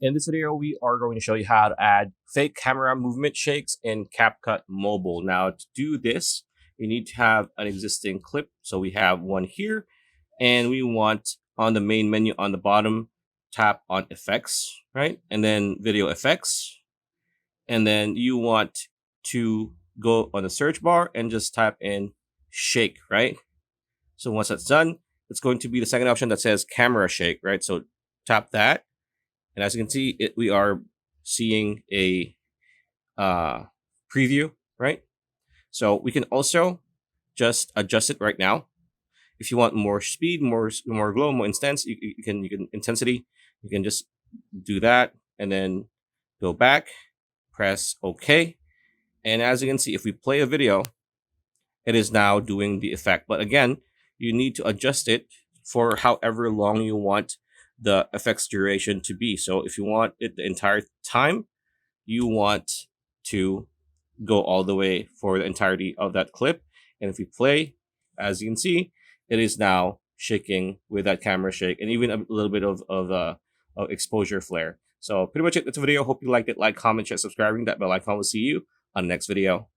In this video, we are going to show you how to add fake camera movement shakes in CapCut Mobile. Now, to do this, you need to have an existing clip. So we have one here, and we want on the main menu on the bottom, tap on effects, right? And then video effects. And then you want to go on the search bar and just type in shake, right? So once that's done, it's going to be the second option that says camera shake, right? So tap that. And as you can see, we are seeing a preview, right? So we can also just adjust it right now. If you want more speed, more glow, more intense, you can intensity. You can just do that and then go back, press OK. And as you can see, if we play a video, it is now doing the effect. But again, you need to adjust it for however long you want the effects duration to be. So if you want it the entire time, you want to go all the way for the entirety of that clip. And if you play, as you can see, it is now shaking with that camera shake and even a little bit of exposure flare. So pretty much it. That's a video. Hope you liked it. Like, comment, share, subscribing. That bell icon will see you on the next video.